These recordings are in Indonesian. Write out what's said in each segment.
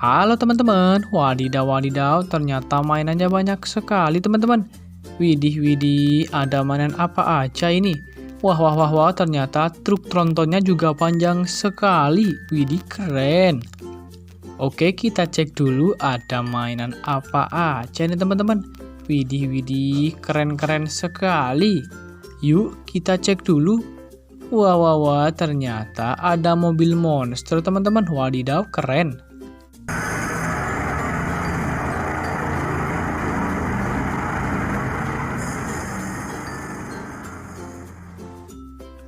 Halo teman-teman, wadidaw, ternyata mainannya banyak sekali teman-teman. Widih, ada mainan apa aja ini? Wah, ternyata truk trontonnya juga panjang sekali. Widih, keren. Oke, kita cek dulu ada mainan apa aja nih teman-teman. Widih, keren sekali. Yuk, kita cek dulu. Wah, ternyata ada mobil monster teman-teman. Wadidaw, keren.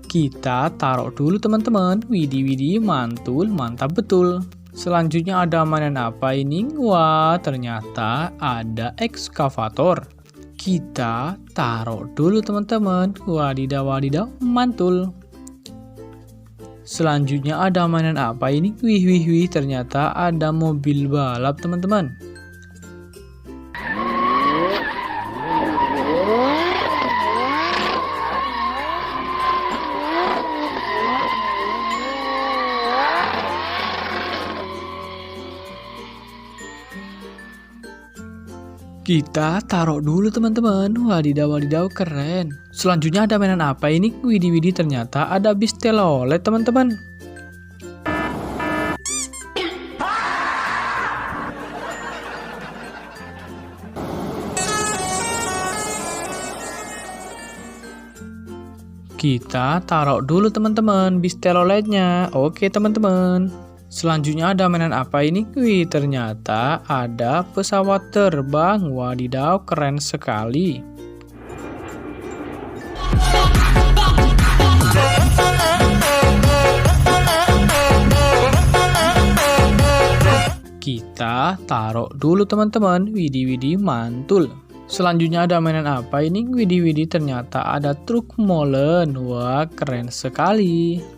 Kita taruh dulu teman-teman. Widih, mantul, mantap betul. Selanjutnya ada mainan apa ini? Wah, ternyata ada ekskavator. Kita taruh dulu teman-teman. Wadidaw, mantul. Selanjutnya ada mainan apa ini? Wih, ternyata ada mobil balap teman-teman. Kita taruh dulu teman-teman. Wadidaw, keren. Selanjutnya ada mainan apa ini? Widih, ternyata ada bis telolet teman-teman. Kita taruh dulu teman-teman bis teloletnya. Oke teman-teman. Selanjutnya ada mainan apa ini? Wih, ternyata ada pesawat terbang. Wadidaw, keren sekali. Kita taruh dulu teman-teman. Widih, mantul. Selanjutnya ada mainan apa ini? Widih, ternyata ada truk molen. Wah, keren sekali.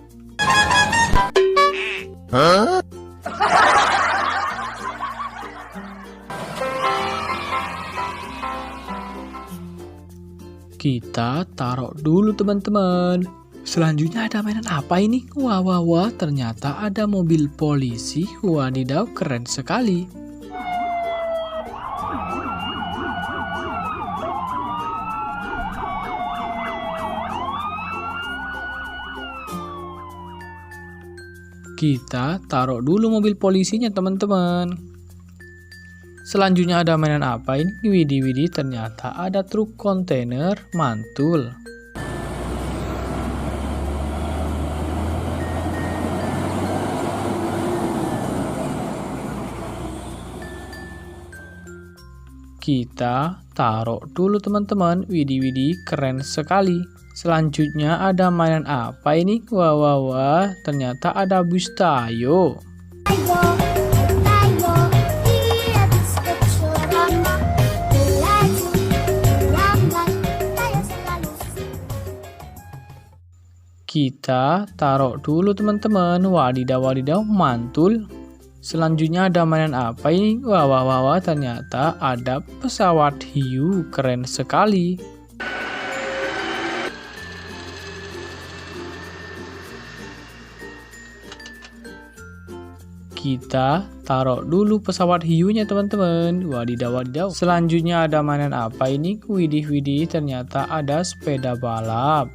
Kita taruh dulu teman-teman. Selanjutnya ada mainan apa ini? Wah, ternyata ada mobil polisi. Wadidaw, keren sekali. Kita taruh dulu mobil polisinya teman-teman. Selanjutnya ada mainan apa ini? Widih, ternyata ada truk kontainer. Mantul. Kita taruh dulu teman-teman. Widih, keren sekali. Selanjutnya ada mainan apa ini? Wah, ternyata ada bus Tayo. Kita taruh dulu teman-teman. Wadidaw, mantul. Selanjutnya ada mainan apa ini? Wah, ternyata ada pesawat hiu. Keren sekali. Kita taruh dulu pesawat hiunya teman-teman. Wadidaw. Selanjutnya ada mainan apa ini? Widih, ternyata ada sepeda balap.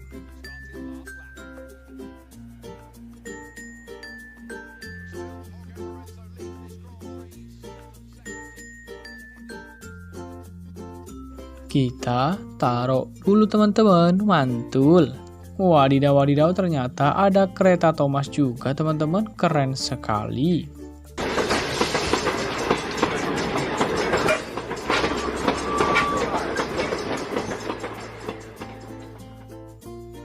Kita taruh dulu teman-teman, mantul. Wadidaw, wadidaw, ternyata ada kereta Thomas juga teman-teman, keren sekali.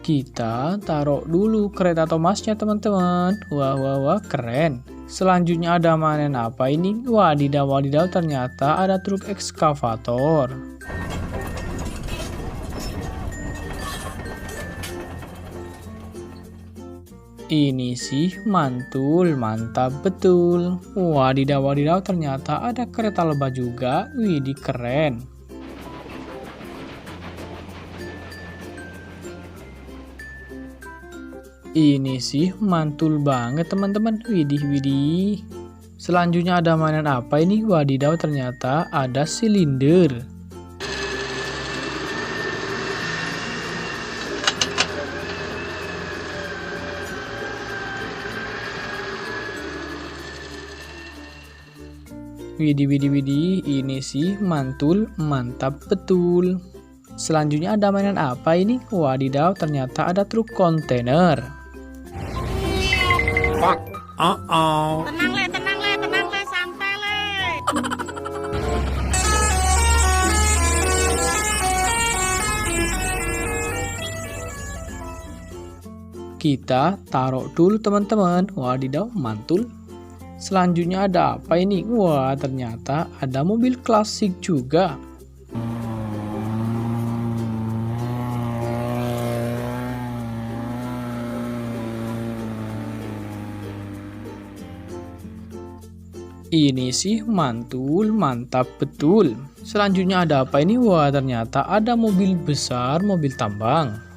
Kita taruh dulu kereta Thomasnya teman-teman. Wah, wah, wah, keren. Selanjutnya ada mainan apa ini? Wadidaw, wadidaw, ternyata ada truk ekskavator. Ini sih mantul, mantap betul. Wadidaw, wadidaw, ternyata ada kereta lebah juga. Widih, keren. Ini sih mantul banget teman-teman. Widih, widih. Selanjutnya ada mainan apa ini? Wadidaw, ternyata ada silinder. Widih, widih, widih, ini sih mantul, mantap betul. Selanjutnya ada mainan apa ini? Wadidaw, ternyata ada truk kontainer. Tenang le, santai le. Kita taruh dulu teman-teman. Wadidaw, mantul. Selanjutnya ada apa ini? Wah, ternyata ada mobil klasik juga. Ini sih mantul, mantap betul. Selanjutnya ada apa ini? Wah, ternyata ada mobil besar, mobil tambang.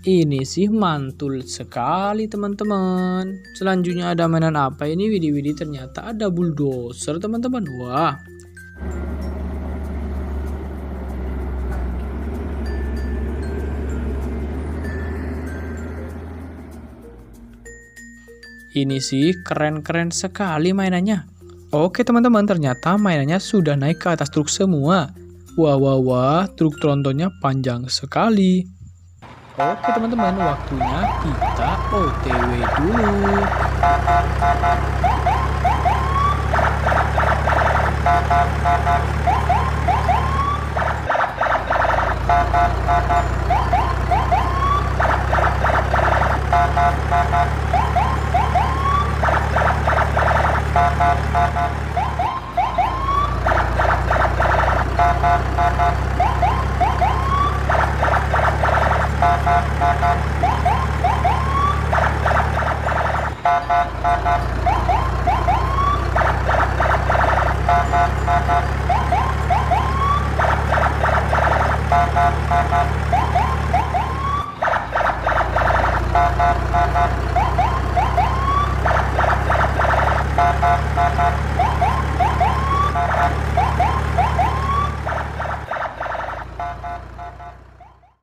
Ini sih mantul sekali teman-teman. Selanjutnya ada mainan apa ini? Widih-widih, ternyata ada bulldozer teman-teman. Wah. Ini sih keren-keren sekali mainannya. Oke teman-teman, ternyata mainannya sudah naik ke atas truk semua. Wah, wah, wah, truk trontonnya panjang sekali. Oke teman-teman, waktunya kita OTW dulu.